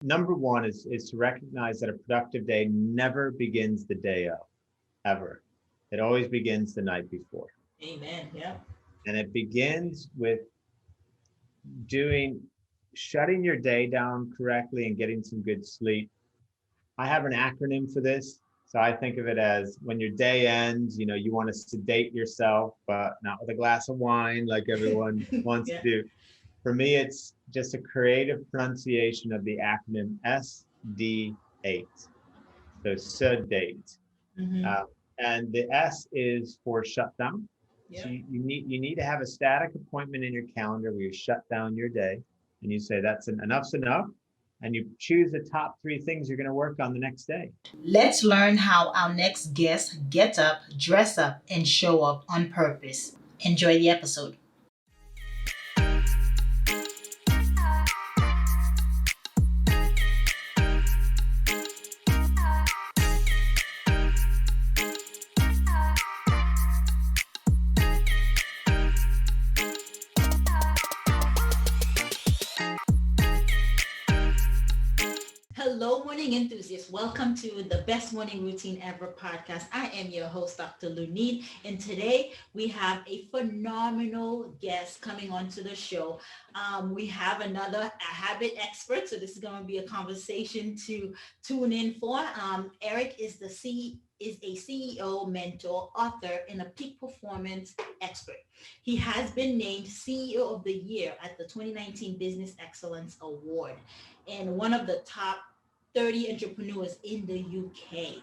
Number one is to recognize that a productive day never begins the day of, ever. It always begins the night before. Amen. Yeah. And it begins with doing, shutting your day down correctly and getting some good sleep. I have an acronym for this. So I think of it as when your day ends, you want to sedate yourself, but not with a glass of wine like everyone wants to Yeah. do. For me, it's just a creative pronunciation of the acronym SD8. So sedate. Mm-hmm. Uh, and the S is for shutdown. So Yep. you need to have a static appointment in your calendar where you shut down your day and you say enough's enough, and you choose the top three things you're going to work on the next day. Let's learn how our next guest gets up, dress up, and show up on purpose. Enjoy the episode. Hello, morning enthusiasts. Welcome to the Best Morning Routine Ever podcast. I am your host, Dr. Lunid, and today we have a phenomenal guest coming onto the show. We have another habit expert, so this is going to be a conversation to tune in for. Eric is a CEO, mentor, author, and a peak performance expert. He has been named CEO of the Year at the 2019 Business Excellence Award and one of the top 30 entrepreneurs in the UK.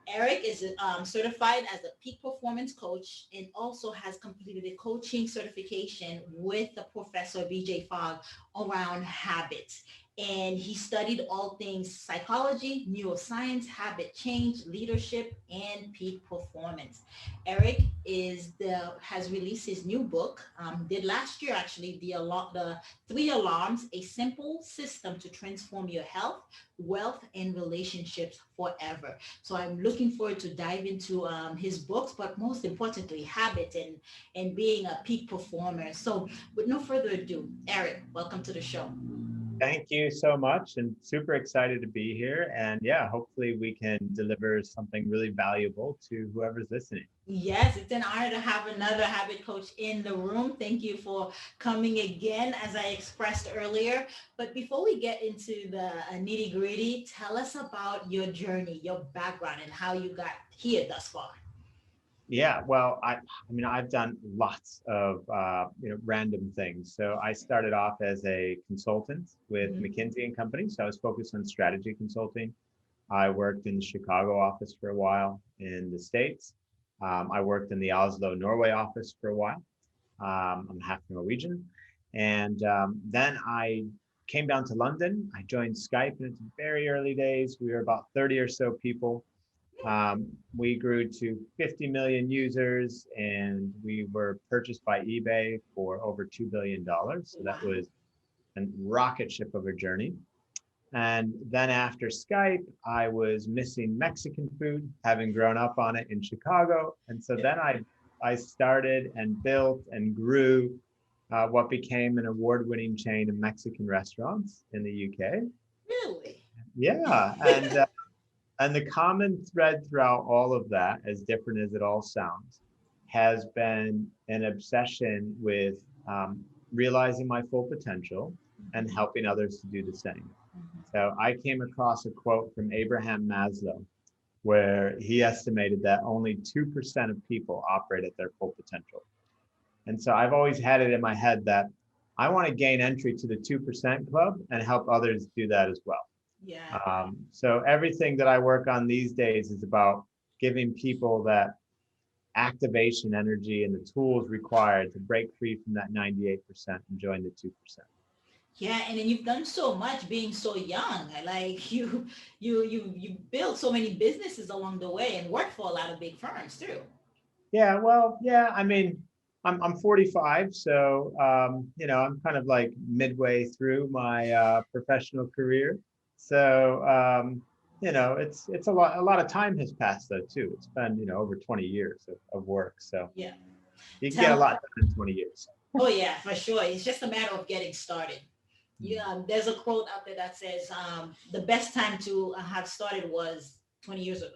Eric is certified as a peak performance coach and also has completed a coaching certification with the professor BJ Fogg around habits. And he studied all things psychology, neuroscience, habit change, leadership, and peak performance. Eric has released his new book, did last year actually, the Three Alarms, a simple system to transform your health, wealth, and relationships forever. So I'm looking forward to dive into his books, but most importantly, habits and being a peak performer. So with no further ado, Eric, welcome to the show. Thank you so much, and super excited to be here. And yeah, hopefully we can deliver something really valuable to whoever's listening. Yes, it's an honor to have another habit coach in the room. Thank you for coming again, as I expressed earlier. But before we get into the nitty gritty, tell us about your journey, your background, and how you got here thus far. Yeah, well, I mean, I've done lots of random things. So I started off as a consultant with Mhm. McKinsey and Company. So I was focused on strategy consulting. I worked in the Chicago office for a while in the States. I worked in the Oslo, Norway office for a while. I'm half Norwegian. And then I came down to London. I joined Skype in its very early days. We were about 30 or so people. We grew to 50 million users, and we were purchased by eBay for over $2 billion. So that Wow. was a rocket ship of a journey. And then after Skype, I was missing Mexican food, having grown up on it in Chicago. And so Yeah. then I started and built and grew what became an award-winning chain of Mexican restaurants in the UK. Really? Yeah, and the common thread throughout all of that, as different as it all sounds, has been an obsession with realizing my full potential and Mhm. helping others to do the same. Mhm. So I came across a quote from Abraham Maslow where he estimated that only 2% of people operate at their full potential. And so I've always had it in my head that I want to gain entry to the 2% club and help others do that as well. Yeah. So everything that I work on these days is about giving people that activation energy and the tools required to break free from that 98% and join the 2%. Yeah, and then you've done so much being so young. Like you built so many businesses along the way and worked for a lot of big firms too. Yeah, well, yeah, I mean, I'm 45, so I'm kind of like midway through my professional career. So it's a lot of time has passed though too. It's been over 20 years of work, so Yeah. you can get a Tell lot done in 20 years. Oh yeah, for sure. It's just a matter of getting started. Yeah, there's a quote out there that says the best time to have started was 20 years ago.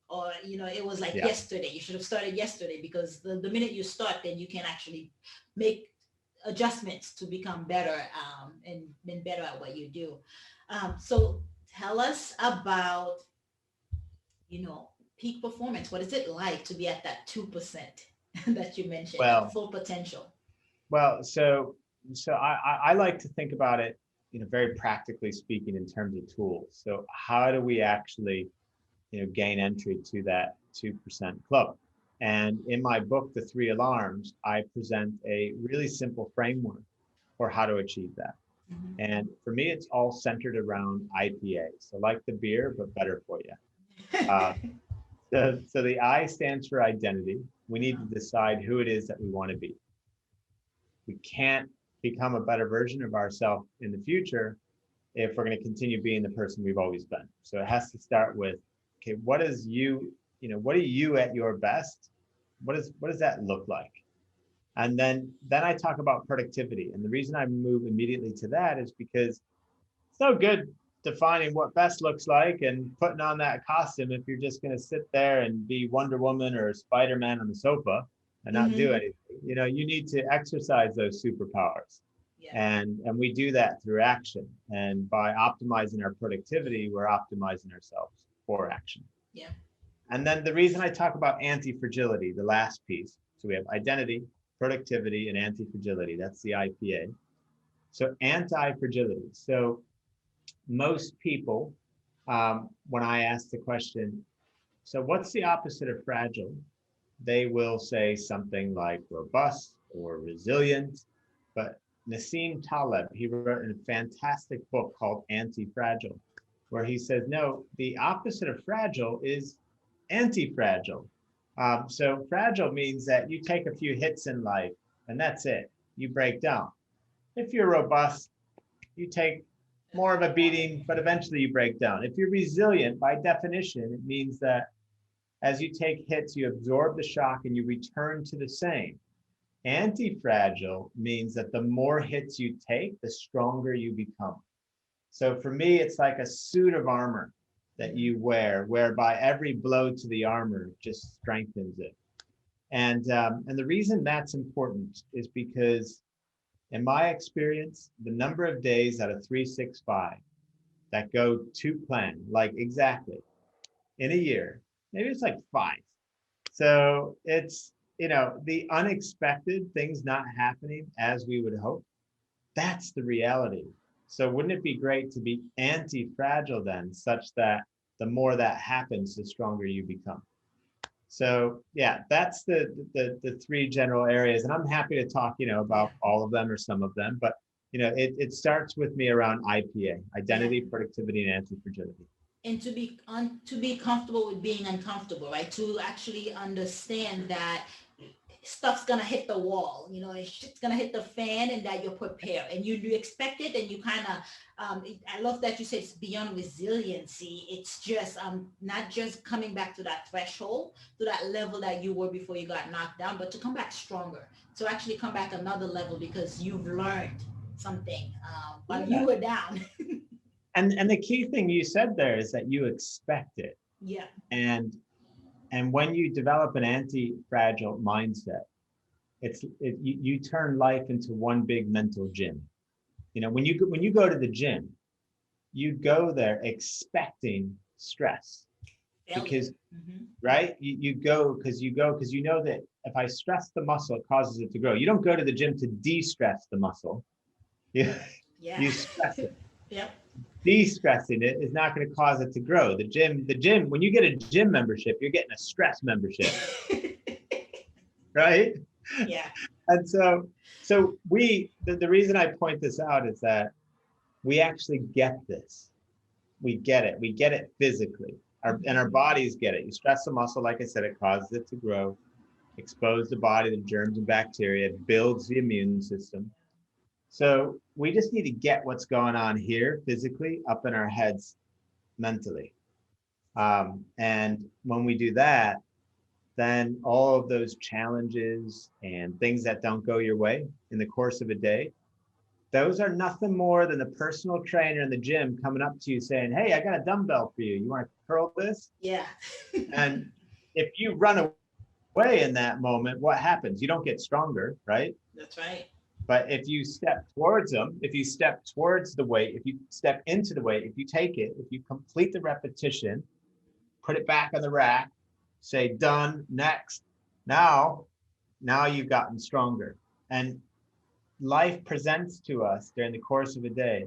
Or, it was like Yeah. yesterday. You should have started yesterday because the minute you start, then you can actually make adjustments to become better and better at what you do. So tell us about, peak performance. What is it like to be at that 2% that you mentioned, that Well, full potential? so I like to think about it, very practically speaking in terms of tools. So how do we actually, gain entry to that 2% club? And in my book, The Three Alarms, I present a really simple framework for how to achieve that. Mhm. And for me, it's all centered around IPA. So like the beer, but better for you. Uh, so the I stands for identity. We need to decide who it is that we want to be. We can't become a better version of ourselves in the future if we're going to continue being the person we've always been. So it has to start with, okay, what are you at your best? What does that look like? And then I talk about productivity. And the reason I move immediately to that is because it's no good defining what best looks like and putting on that costume if you're just going to sit there and be Wonder Woman or Spider-Man on the sofa and not do Hmm. anything. You need to exercise those superpowers. Yeah. And we do that through action. And by optimizing our productivity, we're optimizing ourselves for action. Yeah. And then the reason I talk about anti-fragility, the last piece. So we have identity, productivity, and anti-fragility. That's the IPA. So anti-fragility. So most people, when I ask the question, so what's the opposite of fragile? They will say something like robust or resilient. But Nassim Taleb, he wrote a fantastic book called Anti-Fragile, where he says, no, the opposite of fragile is anti-fragile. So fragile means that you take a few hits in life and that's it. You break down. If you're robust, you take more of a beating, but eventually you break down. If you're resilient, by definition, it means that as you take hits, you absorb the shock and you return to the same. Anti-fragile means that the more hits you take, the stronger you become. So for me, it's like a suit of armor that you wear, whereby every blow to the armor just strengthens it. And the reason that's important is because, in my experience, the number of days out of 365 that go to plan, like exactly in a year, maybe it's like 5. So it's, the unexpected things not happening as we would hope. That's the reality. So wouldn't it be great to be anti-fragile then, such that the more that happens, the stronger you become? So yeah, that's the three general areas, and I'm happy to talk, Yeah. about all of them or some of them, but it starts with me around IPA, Yeah. identity, productivity, and anti-fragility. And to be comfortable with being uncomfortable, right? To actually understand that stuff's gonna hit the wall, shit's gonna hit the fan, and that you're prepared and you expect it, and you kind of I love that you said it's beyond resiliency. It's just not just coming back to that threshold, to that level that you were before you got knocked down, but to come back stronger, to actually come back another level because you've learned something while you Yeah. were down. And the key thing you said there is that you expect it. Yeah. And and when you develop an anti-fragile mindset, you turn life into one big mental gym. When you go to the gym, you go there expecting stress Failure. because Hmm. right because you know that if I stress the muscle, it causes it to grow. You don't go to the gym to de-stress the muscle. you, Yeah. you stress it. Yep. De-stressing it is not going to cause it to grow. The gym, when you get a gym membership, you're getting a stress membership, right? Yeah. And so the reason I point this out is that we actually get this. We get it. We get it physically. And our Mhm. bodies get it. You stress the muscle, like I said, it causes it to grow, expose the body to germs and bacteria, it builds the immune system. So we just need to get what's going on here physically up in our heads mentally. And when we do that, then all of those challenges and things that don't go your way in the course of a day, those are nothing more than the personal trainer in the gym coming up to you saying, hey, I got a dumbbell for you. You want to curl this? Yeah. And if you run away in that moment, what happens? You don't get stronger, right? That's right. But if you step towards them, if you step towards the weight, if you step into the weight, if you take it, if you complete the repetition, put it back on the rack, say done, next. Now you've gotten stronger. And life presents to us during the course of a day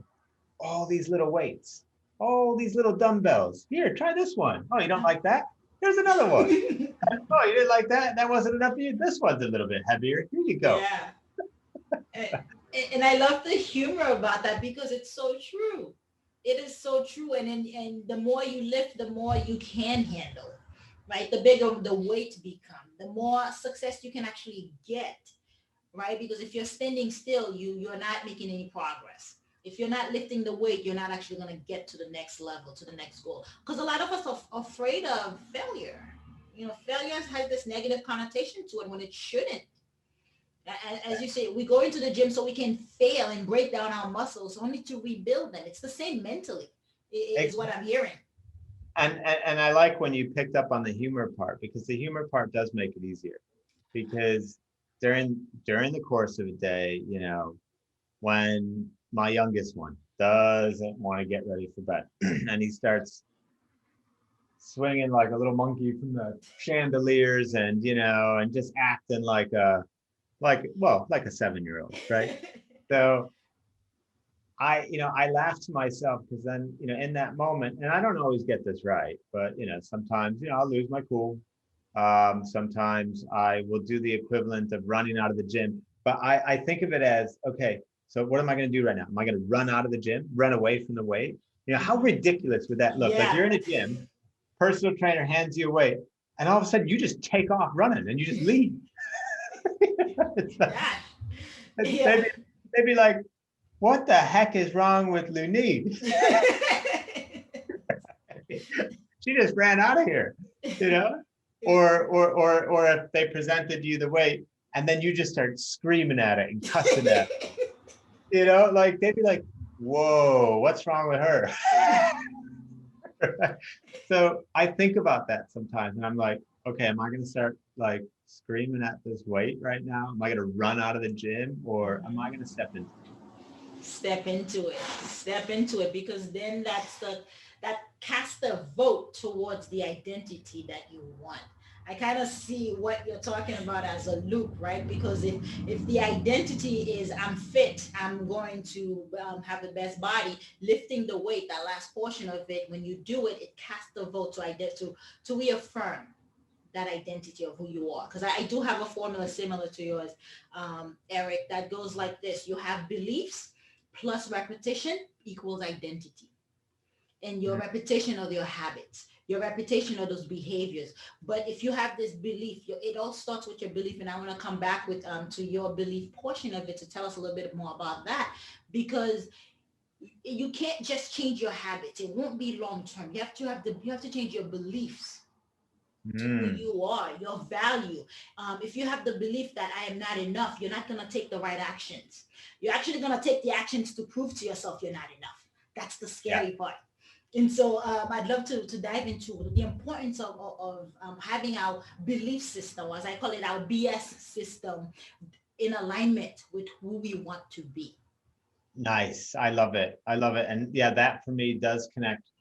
all these little weights, all these little dumbbells. Here, try this one. Oh, you don't like that? Here's another one. Oh, you didn't like that? That wasn't enough for you? This one's a little bit heavier. Here you go. Yeah. And I love the humor about that because it's so true. It is so true. And the more you lift, the more you can handle, right? The bigger the weight become, the more success you can actually get, right? Because if you're standing still, you're not making any progress. If you're not lifting the weight, you're not actually going to get to the next level, to the next goal. Because a lot of us are afraid of failure. Failure has this negative connotation to it when it shouldn't. As you say, we go into the gym so we can fail and break down our muscles only to rebuild them. It's the same mentally, is what I'm hearing. And I like when you picked up on the humor part, because the humor part does make it easier. Because during the course of a day, when my youngest one doesn't want to get ready for bed and he starts swinging like a little monkey from the chandeliers and just acting like a 7-year-old, right? So I laugh to myself because then, in that moment, and I don't always get this right, but, sometimes, I'll lose my cool. Sometimes I will do the equivalent of running out of the gym, but I think of it as, okay, so what am I going to do right now? Am I going to run out of the gym, run away from the weight? How ridiculous would that look? Yeah. Like you're in a gym, personal trainer hands you a weight, and all of a sudden you just take off running and you just leave. They'd be like, what the heck is wrong with Lunid? She just ran out of here, or if they presented you the weight and then you just start screaming at it and cussing at it, like they'd be like, whoa, what's wrong with her? So I think about that sometimes and I'm like, okay, am I going to start like screaming at this weight right now? Am I going to run out of the gym or am I going to step into it? Step into it, because then that casts a vote towards the identity that you want. I kind of see what you're talking about as a loop, right? Because if the identity is I'm fit, I'm going to have the best body, lifting the weight, that last portion of it, when you do it, it casts a vote to reaffirm that identity of who you are. Because I do have a formula similar to yours, Eric, that goes like this. You have beliefs plus repetition equals identity. And your repetition of your habits, your repetition of those behaviors. But if you have this belief, it all starts with your belief. And I want to come back with to your belief portion of it to tell us a little bit more about that, because you can't just change your habits. It won't be long term. You have to change your beliefs to who you are, your value. If you have the belief that I am not enough, you're not going to take the right actions. You're actually going to take the actions to prove to yourself you're not enough. That's the scary part. And so I'd love to dive into the importance of having our belief system, as I call it, our BS system, in alignment with who we want to be. Nice. I love it. And yeah, that for me does connect.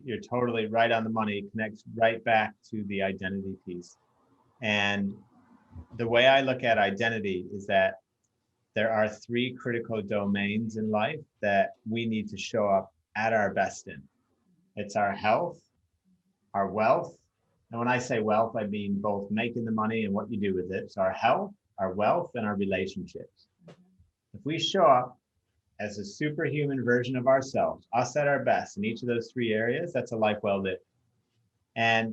You're totally right on the money. It connects right back to the identity piece. And the way I look at identity is that there are 3 critical domains in life that we need to show up at our best in. It's our health, our wealth. And when I say wealth, I mean both making the money and what you do with it. So our health, our wealth, and our relationships. If we show up as a superhuman version of ourselves, us at our best in each of those 3 areas, that's a life well lived. And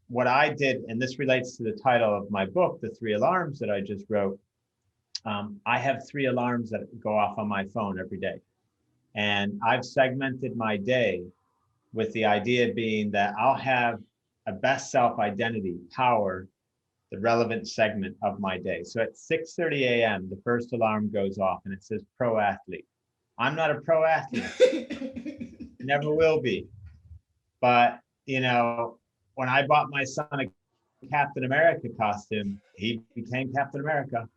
what I did, and this relates to the title of my book, The 3 Alarms that I just wrote, I have 3 alarms that go off on my phone every day. And I've segmented my day with the idea being that I'll have a best self identity, power, the relevant segment of my day. So at 6:30 a.m., the first alarm goes off and it says pro athlete. I'm not a pro athlete. I never will be. But, when I bought my son a Captain America costume, he became Captain America.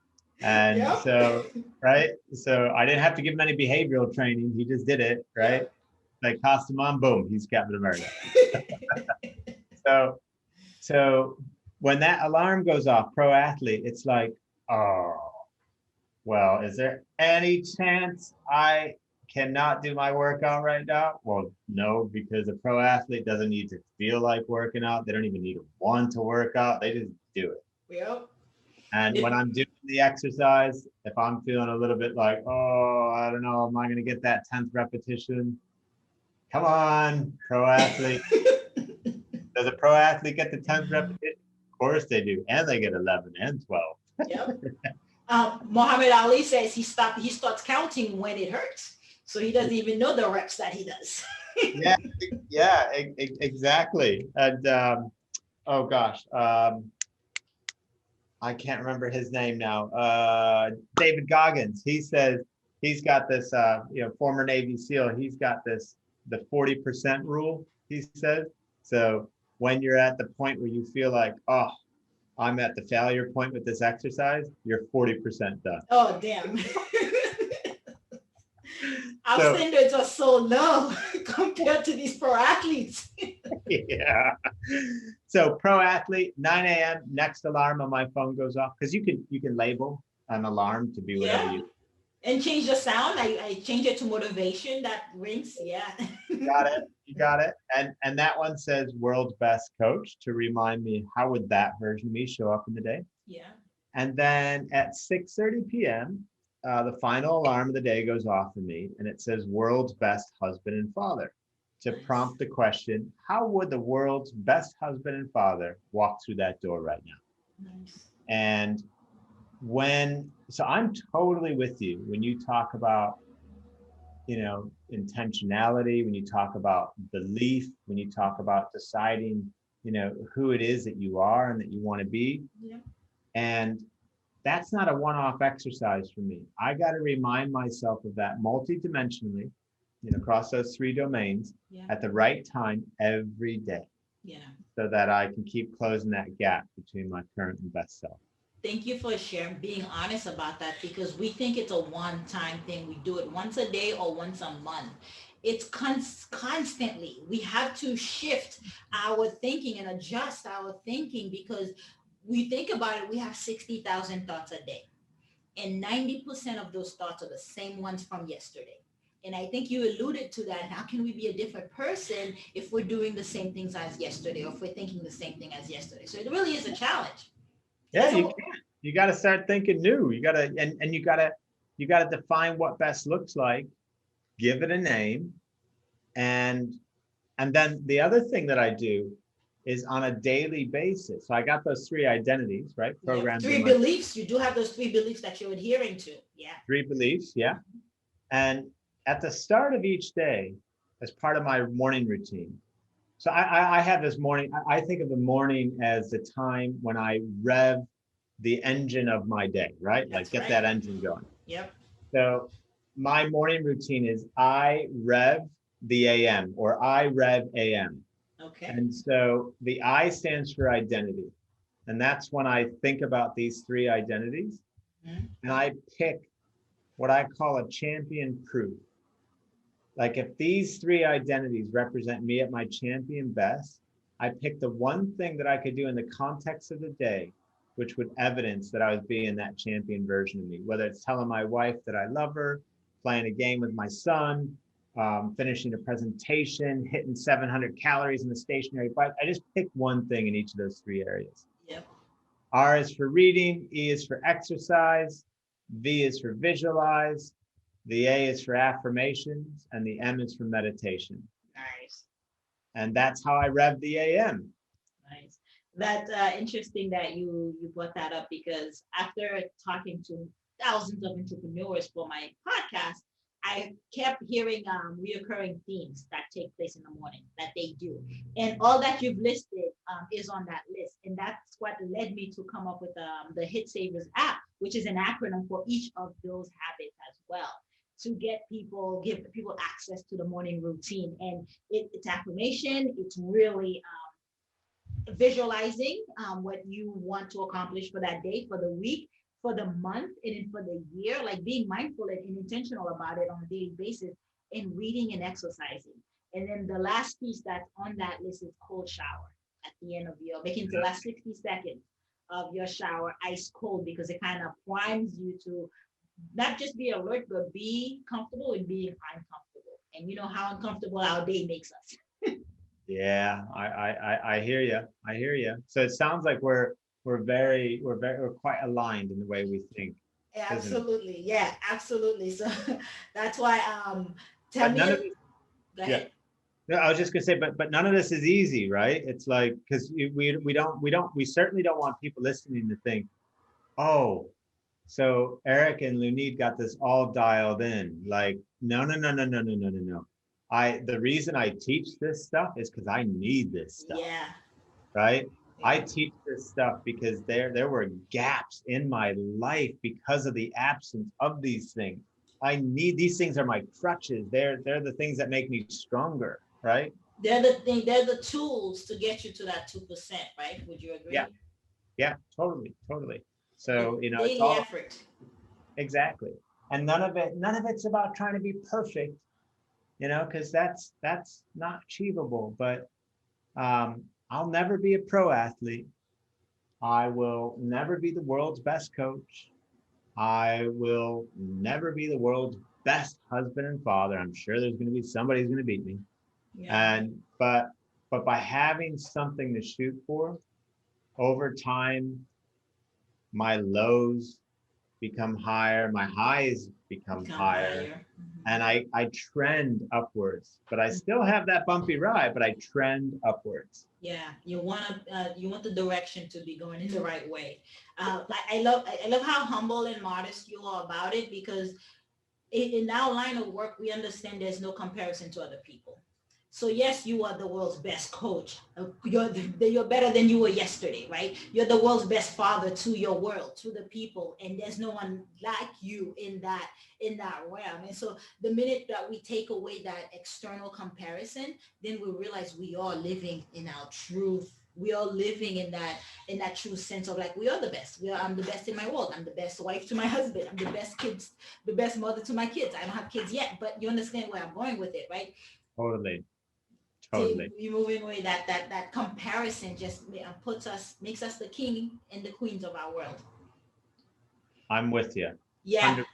And Yep. so, right. So I didn't have to give him any behavioral training. He just did it. Right. Yep. Like costume on, boom, he's Captain America. So when that alarm goes off, pro athlete, it's like, oh, well, is there any chance I cannot do my workout right now? Well, no, because a pro athlete doesn't need to feel like working out. They don't even need to want to work out. They just do it. Yep. And when I'm doing the exercise, if I'm feeling a little bit like, oh, I don't know, am I going to get that 10th repetition? Come on, pro athlete. Does a pro athlete get the 10th repetition? Of course they do. And they get 11 and 12. Yep. Muhammad Ali says he starts counting when it hurts. So he doesn't even know the reps that he does. yeah, exactly. And oh gosh, I can't remember his name now. David Goggins. He says he's got this, former Navy SEAL. He's got this, the 40% rule. He says so. When you're at the point where you feel like, oh, I'm at the failure point with this exercise, you're 40% done. Oh, damn. Our standards are so low compared to these pro athletes. Yeah. So pro athlete, 9 a.m., next alarm on my phone goes off. Because you can label an alarm to be whatever you. And change the sound. I change it to motivation that rings. Yeah. You got it. And that one says world's best coach to remind me, how would that version of me show up in the day? Yeah. And then at 6:30 p.m., the final alarm of the day goes off for me, and it says world's best husband and father to prompt the question, how would the world's best husband and father walk through that door right now? Nice. And so I'm totally with you when you talk about, intentionality, when you talk about belief, when you talk about deciding, who it is that you are and that you want to be. Yeah. And that's not a one-off exercise for me. I got to remind myself of that multidimensionally, across those three domains at the right time every day. Yeah. So that I can keep closing that gap between my current and best self. Thank you for sharing, being honest about that, because we think it's a one-time thing. We do it once a day or once a month. It's constantly. We have to shift our thinking and adjust our thinking, because we think about it, we have 60,000 thoughts a day. And 90% of those thoughts are the same ones from yesterday. And I think you alluded to that. How can we be a different person if we're doing the same things as yesterday, or if we're thinking the same thing as yesterday? So it really is a challenge. Yeah, you can. You got to start thinking new. You got to, and you got to define what best looks like, give it a name. And then the other thing that I do is on a daily basis. So I got those three identities, right? Programs. Three beliefs. You do have those three beliefs that you're adhering to. Yeah. Three beliefs. Yeah. And at the start of each day, as part of my morning routine. So I have this morning, I think of the morning as the time when I rev the engine of my day, right? That's get that engine going. Yep. So my morning routine is I rev the AM, or I rev AM. Okay. And so the I stands for identity. And that's when I think about these three identities. Mm-hmm. And I pick what I call a champion proof. Like if these three identities represent me at my champion best, I pick the one thing that I could do in the context of the day, which would evidence that I was being that champion version of me, whether it's telling my wife that I love her, playing a game with my son, finishing a presentation, hitting 700 calories in the stationary bike. I just pick one thing in each of those three areas. Yep. R is for reading, E is for exercise, V is for visualize, the A is for affirmations, and the M is for meditation. Nice. And that's how I rev the AM. Nice. That's interesting that you brought that up, because after talking to thousands of entrepreneurs for my podcast, I kept hearing reoccurring themes that take place in the morning that they do. And all that you've listed is on that list. And that's what led me to come up with the Hit Savers app, which is an acronym for each of those habits as well, to give people access to the morning routine. And it's affirmation, it's really visualizing what you want to accomplish for that day, for the week, for the month, and then for the year, like being mindful and intentional about it on a daily basis, and reading and exercising. And then the last piece that's on that list is cold shower at the end of making the last 60 seconds of your shower ice cold, because it kind of primes you to not just be alert, but be comfortable in being uncomfortable. And you know how uncomfortable our day makes us. Yeah, I hear you. I hear you. So it sounds like we're quite aligned in the way we think, doesn't it? Absolutely. Yeah, absolutely. So that's why tell But me none a, of it, go yeah. ahead. No, I was just gonna say, but none of this is easy, right? It's like because we certainly don't want people listening to think, oh, so Eric and Lunid got this all dialed in. Like, no. The reason I teach this stuff is because I need this stuff, Yeah, right? I yeah, teach this stuff because there were gaps in my life because of the absence of these things. I need these things are my crutches. They're the things that make me stronger, right? they're the tools to get you to that 2%, right? Would you Yeah, agree? yeah, totally. The So, it's daily all effort. exactly. And none of it's about trying to be perfect, because that's not achievable. But I'll never be a pro athlete. I will never be the world's best coach. I will never be the world's best husband and father. I'm sure there's going to be somebody who's going to beat me. Yeah, And but by having something to shoot for, over time, my lows become higher, my highs become become higher, higher. and I trend upwards. But I still have that bumpy ride, but I trend upwards. Yeah, you want the direction to be going in the right way. I love how humble and modest you are about it, because in our line of work, we understand there's no comparison to other people. So yes, you are the world's best coach. You're better than you were yesterday, right? You're the world's best father to your world, to the people, and there's no one like you in that realm. And so the minute that we take away that external comparison, then we realize we are living in our truth. We are living in that true sense of like we are the best. I'm the best in my world. I'm the best wife to my husband. I'm the best mother to my kids. I don't have kids yet, but you understand where I'm going with it, right? Totally, To totally. we moving away that comparison just makes us the king and the queens of our world. I'm with you. Yeah, 100.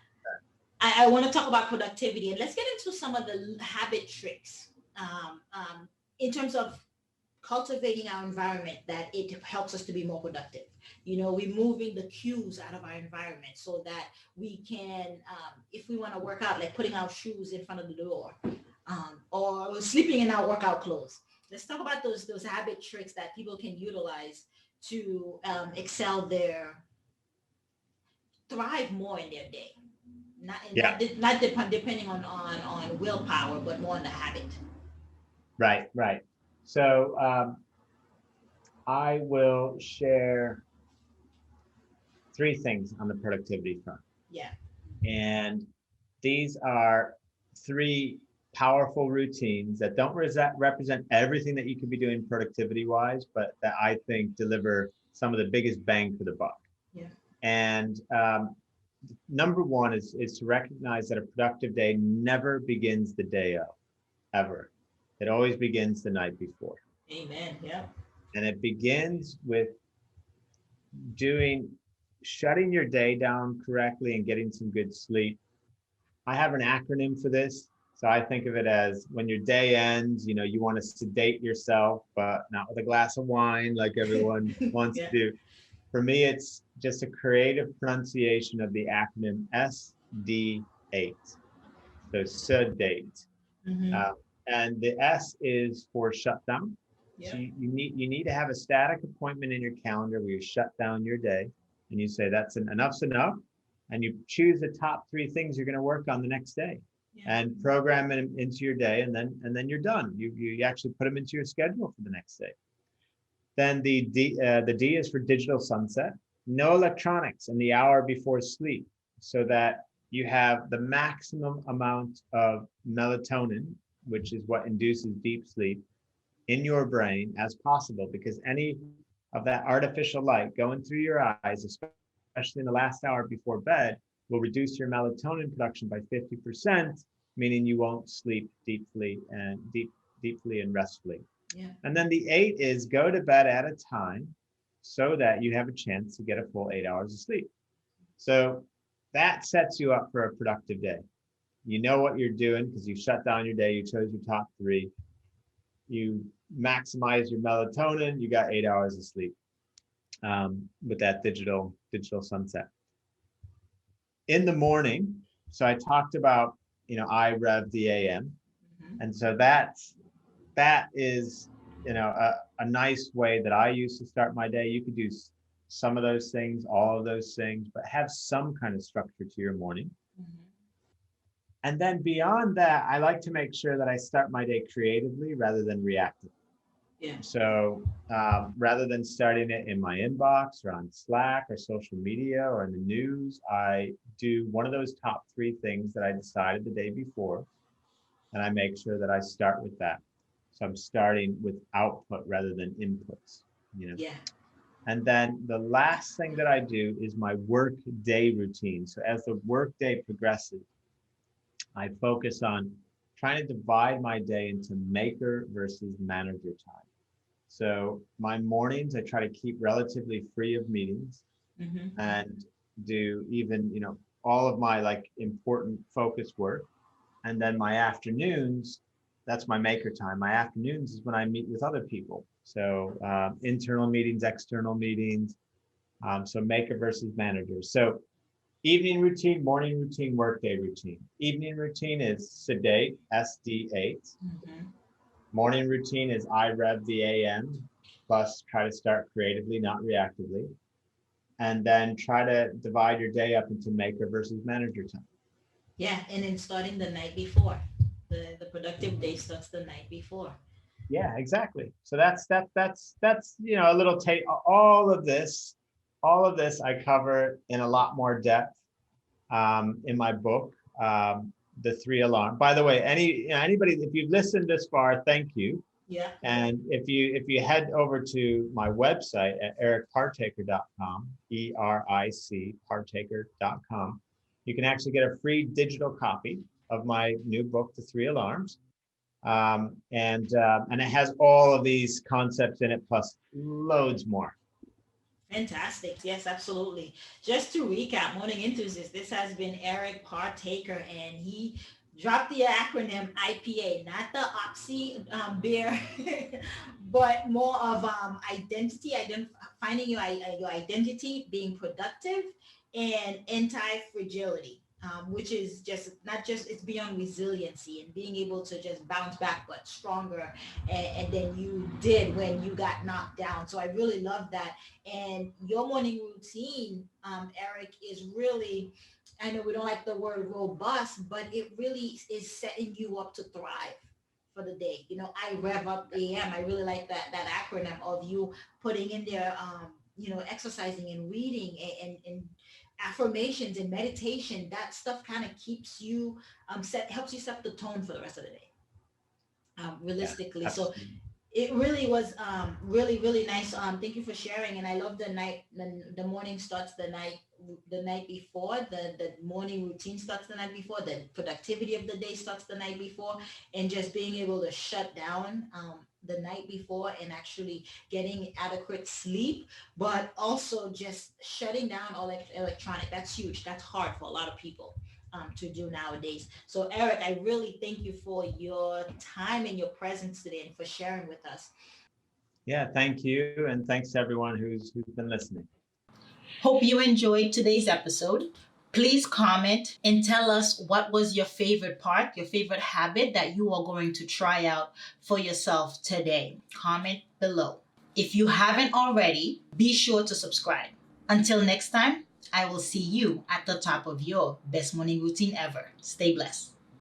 I want to talk about productivity, and let's get into some of the habit tricks in terms of cultivating our environment that it helps us to be more productive. Removing the cues out of our environment so that we can, if we want to work out, like putting our shoes in front of the door, or sleeping in our workout clothes. Let's talk about those habit tricks that people can utilize to excel thrive more in their day. Not Yeah, depending on willpower, but more on the habit. right. So I will share three things on the productivity front. Yeah. And these are three powerful routines that don't represent everything that you could be doing productivity wise, but that I think deliver some of the biggest bang for the buck. Yeah. And number one is to recognize that a productive day never begins the day of, ever. It always begins the night before. Amen. Yeah. And it begins with doing shutting your day down correctly and getting some good sleep. I have an acronym for this. So I think of it as when your day ends, you want to sedate yourself, but not with a glass of wine like everyone wants to Yeah. do. For me, it's just a creative pronunciation of the acronym SD8. So sedate. Mm-hmm. Uh, and the S is for shutdown. So Yeah. you need to have a static appointment in your calendar where you shut down your day and you say enough's enough, and you choose the top three things you're going to work on the next day. Yeah. and program them into your day, and then you're done. You actually put them into your schedule for the next day. Then the D is for digital sunset. No electronics in the hour before sleep, so that you have the maximum amount of melatonin, which is what induces deep sleep, in your brain as possible, because any of that artificial light going through your eyes, especially in the last hour before bed, will reduce your melatonin production by 50%, meaning you won't sleep deeply and restfully. Yeah. And then the 8 is go to bed at a time so that you have a chance to get a full 8 hours of sleep. So that sets you up for a productive day. You know what you're doing because you shut down your day, you chose your top 3, you maximize your melatonin, you got 8 hours of sleep with that digital sunset. In the morning, so I talked about, I rev the AM. Mm-hmm. And so that is, a nice way that I use to start my day. You could do some of those things, all of those things, but have some kind of structure to your morning. Mm-hmm. And then beyond that, I like to make sure that I start my day creatively rather than reactive. Yeah. So rather than starting it in my inbox or on Slack or social media or in the news, I do one of those top 3 things that I decided the day before, and I make sure that I start with that. So I'm starting with output rather than inputs. Yeah. And then the last thing that I do is my work day routine. So as the work day progresses, I focus on trying to divide my day into maker versus manager time. So my mornings, I try to keep relatively free of meetings Mm-hmm. and do even, all of my important focus work. And then my afternoons, that's my maker time. My afternoons is when I meet with other people. So internal meetings, external meetings. So maker versus manager. So evening routine, morning routine, workday routine. Evening routine is sedate, SD8. Mm-hmm. Morning routine is I rev the AM, plus try to start creatively, not reactively. And then try to divide your day up into maker versus manager time. Yeah, and then starting the night before. The productive day starts the night before. Yeah, exactly. So that's a little take. All of this I cover in a lot more depth in my book, The 3 Alarm. By the way, anybody, if you've listened this far, thank you. Yeah. And if you head over to my website at ericpartaker.com, ERIC partaker.com, you can actually get a free digital copy of my new book, The 3 Alarms. And it has all of these concepts in it, plus loads more. Fantastic. Yes, absolutely. Just to recap, Morning Enthusiast, this has been Eric Partaker, and he dropped the acronym IPA, not the Oxy beer, but more of identity, finding your identity, being productive, and anti-fragility. Which is just not just it's beyond resiliency and being able to just bounce back but stronger and than you did when you got knocked down. So I really love that. And your morning routine, Eric, is really, I know we don't like the word robust, but it really is setting you up to thrive for the day. I rev up AM. I really like that acronym of you putting in there, exercising and reading and affirmations and meditation. That stuff kind of keeps you helps you set the tone for the rest of the day. Yeah, Realistically. So absolutely. it really was really really nice. Thank you for sharing, and I love the morning starts the night before, the morning routine starts the night before, the productivity of the day starts the night before, and just being able to shut down the night before and actually getting adequate sleep, but also just shutting down all electronic. That's huge. That's hard for a lot of people to do nowadays. So Eric, I really thank you for your time and your presence today and for sharing with us. Yeah, thank you. And thanks to everyone who's been listening. Hope you enjoyed today's episode. Please comment and tell us what was your favorite part, your favorite habit that you are going to try out for yourself today. Comment below. If you haven't already, be sure to subscribe. Until next time, I will see you at the top of your best morning routine ever. Stay blessed.